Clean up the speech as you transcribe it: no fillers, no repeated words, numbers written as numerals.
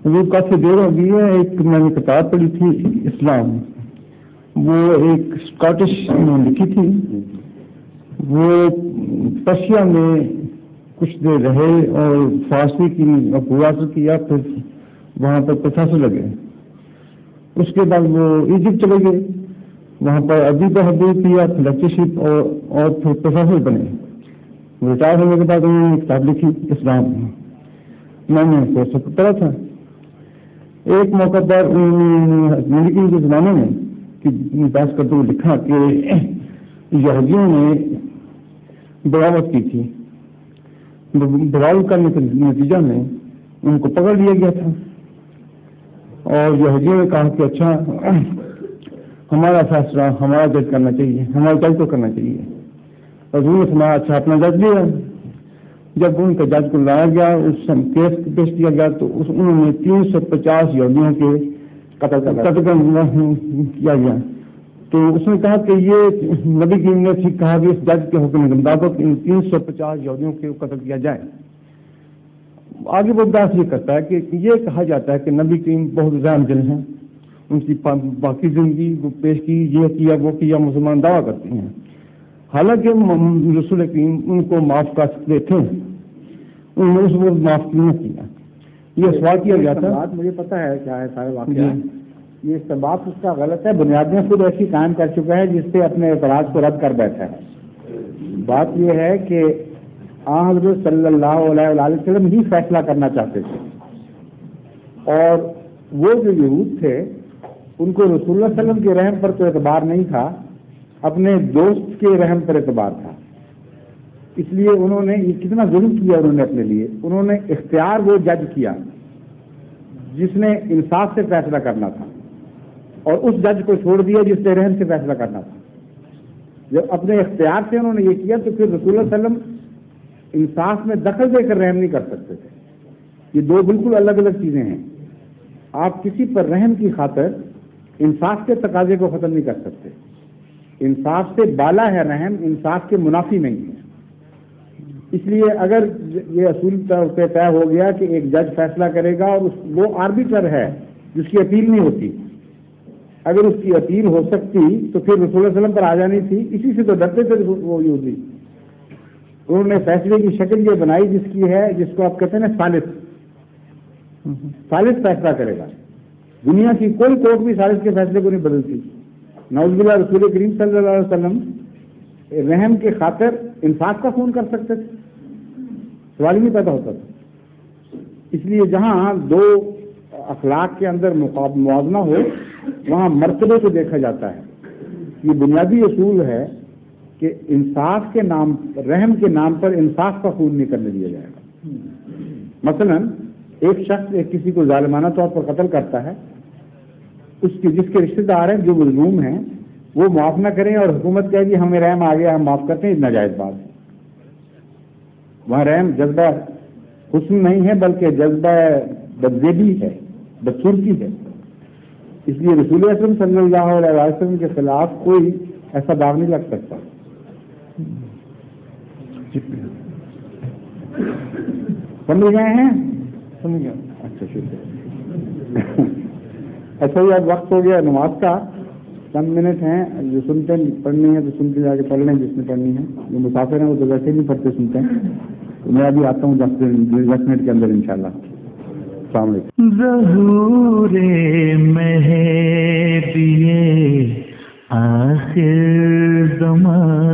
وہ کافی دیر ہو گئی ہے. ایک میں نے کتاب پڑھی تھی اسلام، وہ ایک اسکاٹش نے لکھی تھی. وہ پرشیا میں کچھ دیر رہے اور فارسی کی حاصل کیا، پھر وہاں پر پروفیسر لگے. اس کے بعد وہ ایجپٹ چلے گئے، وہاں پر ادبی تحقیق کیا، لیکچرشپ اور پھر پروفیسر بنے. ریٹائر ہونے کے بعد انہوں نے ایک کتاب لکھی اسلام. میں نے پڑھا تھا. ایک موقع پر زندگی کے زمانے میں بحث کرتے ہوئے لکھا کہ یہودیوں نے بغاوت کی تھی. بغاوت کرنے کے نتیجہ میں ان کو پکڑ لیا گیا تھا اور یہودیوں نے کہا کہ اچھا ہمارا فیصلہ ہمارا جج کرنا چاہیے، ہمارا جج کو کرنا چاہیے. اور انہوں نے سنا اچھا اپنا جج لیا. جب ان کے جج کو لایا گیا، اس کیس پیش کیا گیا تو انہوں نے 350 یہودیوں کے قتل کیا گیا. تو اس نے کہا کہ یہ نبی کریم نے ٹھیک کہا کہ اس جج کے حکم کے مطابق ان 350 یہودیوں کے قتل کیا جائے. آگے وہ بحث یہ کرتا ہے کہ یہ کہا جاتا ہے کہ نبی کریم بہت رحم دل ہیں، ان کی باقی زندگی وہ پیش کی، یہ کیا وہ کیا، مسلمان دعویٰ کرتے ہیں. حالانکہ رسول کریم ان کو معاف کر سکتے تھے، انہوں نے اس وقت معاف کیوں نہ کیا. یہ سوال کیا گیا تھا. بات مجھے پتا ہے کیا ہے سارے واقعہ. یہ استباط اس کا غلط ہے. بنیادیں خود ایسی قائم کر چکا ہے جس سے اپنے اعتراض کو رد کر بیٹھا ہے. بات یہ ہے کہ حضرت صلی اللہ علیہ وسلم ہی فیصلہ کرنا چاہتے تھے، اور وہ جو یہود تھے ان کو رسول اللہ صلی اللہ علیہ وسلم کے رحم پر تو اعتبار نہیں تھا، اپنے دوست کے رحم پر اعتبار تھا. اس لیے انہوں نے یہ کتنا ظلم کیا انہوں نے اپنے لیے. انہوں نے اختیار وہ جج کیا جس نے انصاف سے فیصلہ کرنا تھا، اور اس جج کو چھوڑ دیا جس نے رحم سے فیصلہ کرنا تھا. جب اپنے اختیار سے انہوں نے یہ کیا تو پھر رسول اللہ صلی اللہ علیہ وسلم انصاف میں دخل دے کر رحم نہیں کر سکتے تھے. یہ دو بالکل الگ الگ چیزیں ہیں. آپ کسی پر رحم کی خاطر انصاف کے تقاضے کو ختم نہیں کر سکتے. انصاف سے بالا ہے رحم، انصاف کے منافی نہیں ہے. اس لیے اگر یہ اصول طور پہ طے ہو گیا کہ ایک جج فیصلہ کرے گا اور وہ آربیٹر ہے جس کی اپیل نہیں ہوتی، اگر اس کی اپیل ہو سکتی تو پھر رسول اللہ علیہ وسلم پر آ جانی تھی. اسی سے تو ڈرتے تھے وہ یہودی. انہوں نے فیصلے کی شکل یہ بنائی جس کی ہے، جس کو آپ کہتے ہیں ثالث فیصلہ کرے گا. دنیا کی کوئی کورٹ بھی ثالث کے فیصلے کو نہیں بدلتی. نعوذ باللہ رسول کریم صلی اللہ علیہ وسلم رحم کے خاطر انصاف کا خون کر سکتے تھے، سوال ہی نہیں پیدا ہوتا تھا. اس لیے جہاں دو اخلاق کے اندر موازنہ ہو وہاں مرتبے کو دیکھا جاتا ہے. یہ بنیادی اصول ہے کہ انصاف کے نام، رحم کے نام پر انصاف کا خون نہیں کرنے دیا جائے گا. مثلا ایک شخص کسی کو ظالمانہ طور پر قتل کرتا ہے، اس کی جس کے رشتہ دار ہیں جو مظلوم ہیں وہ معاف نہ کریں اور حکومت کہے کہ ہمیں رحم آ گیا ہم معاف کرتے ہیں، یہ ناجائز بات ہے. وہاں رحم جذبہ حسن نہیں ہے بلکہ جذبہ بدزیبی ہے، بدسورتی ہے. اس لیے رسول اکرم صلی اللہ علیہ وسلم کے خلاف کوئی ایسا داغ نہیں لگ سکتا. سمجھ گئے ہیں؟ سمجھ گیا. اچھا شکریہ. اچھا یہ اب وقت ہو گیا نماز کا، چند منٹ ہیں. جو سنتے پڑھنی ہے تو سن کے جا کے پڑھ لیں جس نے پڑھنی ہے. جو مسافر ہیں وہ تو ویسے نہیں پڑھتے سنتے ہیں. تو میں ابھی آتا ہوں 10 منٹ کے اندر انشاءاللہ. السلام علیکم. ظہور مہدی آخر زمان